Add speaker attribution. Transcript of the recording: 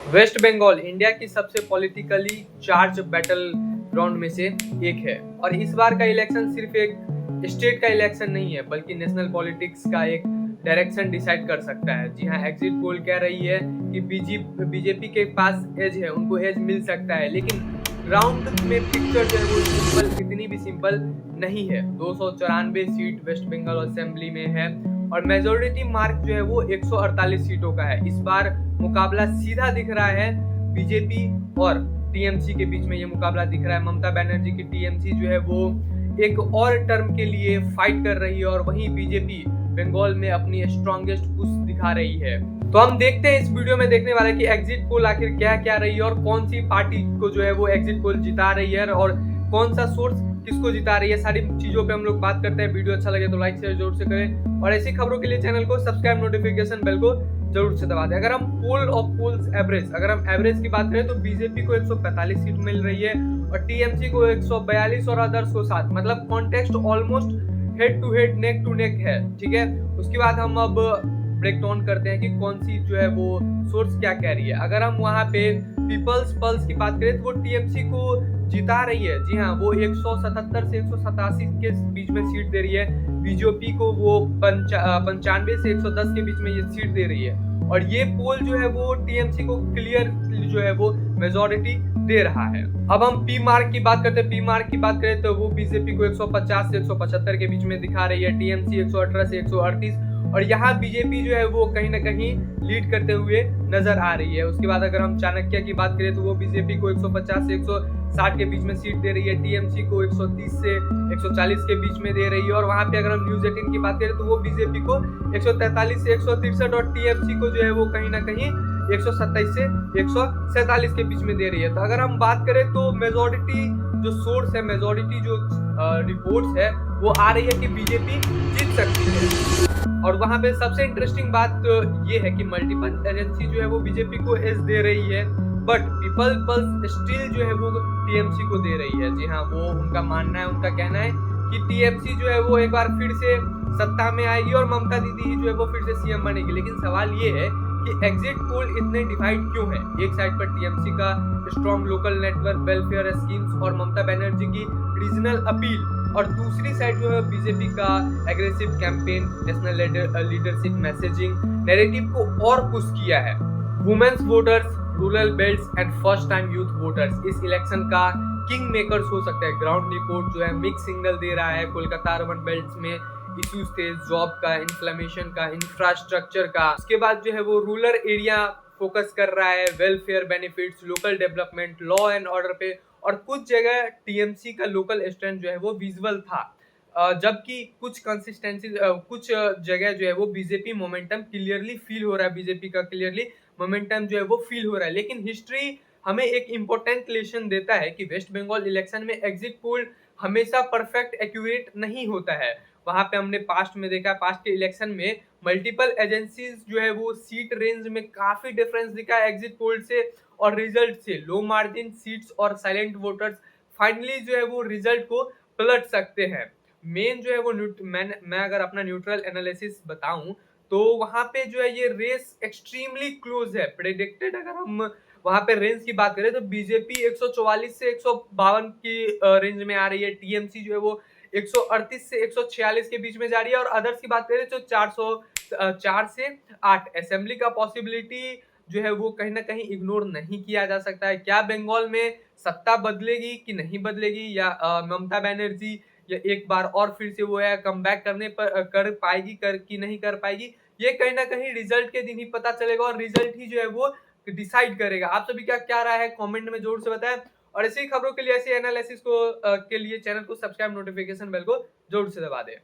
Speaker 1: Waste Bengal India की सबसे politically charge battle ground में से एक है और इस बार का इलेक्शन सिर्फ एक स्टेट का इलेक्शन नहीं है बल्कि नेशनल पॉलिटिक्स का एक डायरेक्शन डिसाइड कर सकता है। जी हाँ, एग्जिट पोल कह रही है कि बीजेपी के पास एज है, उनको एज मिल सकता है, लेकिन ग्राउंड में पिक्चर जो है वो सिंपल, इतनी भी सिंपल नहीं है। 294 सीट वेस्ट बंगाल असेंबली में है और मेजोरिटी मार्क जो है वो 148 सीटों का है। इस बार मुकाबला सीधा दिख रहा है बीजेपी और टीएमसी के बीच में। ये मुकाबला दिख रहा है, ममता बनर्जी की टीएमसी जो है वो एक और टर्म के लिए फाइट कर रही है और वहीं बीजेपी बंगाल में अपनी स्ट्रॉन्गेस्ट पुश दिखा रही है। तो हम देखते हैं इस वीडियो में देखने वाले कि एग्जिट पोल आखिर क्या क्या रही है और कौन सी पार्टी को जो है वो एग्जिट पोल जिता रही है और कौन सा सोर्स किसको जिता रही है। सारी चीजों पे हम लोग बात करते हैं। वीडियो अच्छा लगे तो लाइक शेयर जरूर से करें और ऐसी खबरों के लिए चैनल को सब्सक्राइब, नोटिफिकेशन बेल को जरूर से दबा दें। अगर हम पोल ऑफ पोल्स एवरेज, अगर हम एवरेज की बात करें तो बीजेपी को 145 सीट मिल रही है और टीएमसी को 142 और अदर्स को 7। मतलब contest almost head to head, neck to neck है। ठीक है, उसके बाद हम अब ब्रेक डाउन करते हैं कि कौन सी जो है वो सोर्स क्या कह रही है। अगर हम वहां पे पीपल्स पल्स की बात करें तो वो टीएमसी को जिता रही है। जी हाँ, वो 177 से 187 के बीच में सीट दे रही है। बीजेपी को वो 95 से 110 के बीच में ये सीट दे रही है और ये पोल जो है वो टीएमसी को क्लियर जो है वो मेजोरिटी दे रहा है। अब हम पी मार्क की बात करते हैं। पी मार्क की बात करें तो वो बीजेपी को 150 से 175 के बीच में दिखा रही है, टीएमसी 118 से 138 और यहाँ बीजेपी जो है वो कहीं ना कहीं लीड करते हुए नजर आ रही है। उसके बाद अगर हम चाणक्य की बात करें तो वो बीजेपी को 150 से 160 के बीच में सीट दे रही है, टीएमसी को 130 से 140 के बीच में दे रही है और वहां पे अगर हम न्यूज 18 की बात करें तो वो बीजेपी को 143 से 163 और टीएमसी को जो है वो कहीं ना कहीं 127 से 147 के बीच में दे रही है। तो अगर हम बात करें तो मेजोरिटी जो सोर्स है, मेजोरिटी जो रिपोर्ट्स है वो आ रही है कि बीजेपी जीत सकती है। और वहां पे सबसे इंटरेस्टिंग बात ये है कि मल्टीपल एजेंसी जो है वो बीजेपी को एज दे रही है बट पीपल पल्स स्टिल जो है वो टीएमसी को दे रही है। जी हाँ, वो उनका मानना है, उनका कहना है कि टीएमसी जो है वो एक बार फिर से सत्ता में आएगी और ममता दीदी ही जो है वो फिर से सीएम बनेगी। लेकिन सवाल ये है कि एग्जिट पोल इतने डिवाइड क्यों है। एक साइड पर टीएमसी का strong local network, welfare schemes और ममता बनर्जी की रीजनल अपील और दूसरी साइड जो है बीजेपी का aggressive campaign, national leadership messaging narrative को और पुश किया है। Women's voters, rural belts and first time youth voters इस इलेक्शन का किंग मेकर्स हो सकते हैं। ग्राउंड रिपोर्ट जो है मिक्स सिग्नल दे रहा है। कोलकाता अर्बन बेल्ट्स में इश्यूज थे, जॉब का, इन्फ्लेमेशन का, इंफ्रास्ट्रक्चर का। उसके बाद जो है वो रूरल एरिया फोकस कर रहा है, welfare benefits, local development, law and order पे। और कुछ जगह टीएमसी का लोकल स्टैंड जो है वो विजुअल था, जबकि कुछ कंसिस्टेंसी, कुछ जगह जो है वो बीजेपी मोमेंटम क्लियरली फील हो रहा है, बीजेपी का क्लियरली मोमेंटम जो है वो फील हो रहा है। लेकिन हिस्ट्री हमें एक इंपॉर्टेंट लेसन देता है कि वेस्ट बंगाल इलेक्शन में एग्जिट पोल हमेशा परफेक्ट एक्यूरेट नहीं होता है। वहां पे हमने पास्ट में देखा, पास्ट के इलेक्शन में मल्टीपल एजेंसीज जो है वो सीट रेंज में काफी डिफरेंस दिखा एग्जिट पोल से और रिजल्ट से। लो मार्जिन सीट्स और साइलेंट वोटर्स फाइनली जो है वो रिजल्ट को पलट सकते हैं। मेन जो है वो मैं अगर अपना न्यूट्रल एनालिसिस बताऊं तो वहां पे जो है ये रेस एक्सट्रीमली क्लोज है। प्रेडिक्टेड अगर हम वहां पे रेंज की बात करें तो बीजेपी 144 से 152 की रेंज में आ रही है, टीएमसी जो है वो 138 से 146 के बीच में जा रही है और अदर्स की बात करें तो 404 से 8। असेंबली का पॉसिबिलिटी जो है वो कहीं ना कहीं इग्नोर नहीं किया जा सकता है। क्या बंगाल में सत्ता बदलेगी कि नहीं बदलेगी, या ममता बनर्जी या एक बार और फिर से वो है कम बैक करने पर कर पाएगी कि नहीं कर पाएगी, ये कहीं ना कहीं रिजल्ट के दिन ही पता चलेगा और रिजल्ट ही जो है वो डिसाइड करेगा। आप सभी का क्या राय है कमेंट में जरूर से बताएं और ऐसी खबरों के लिए, ऐसे एनालिसिस को के लिए चैनल को सब्सक्राइब, नोटिफिकेशन बेल को जरूर से दबा दें।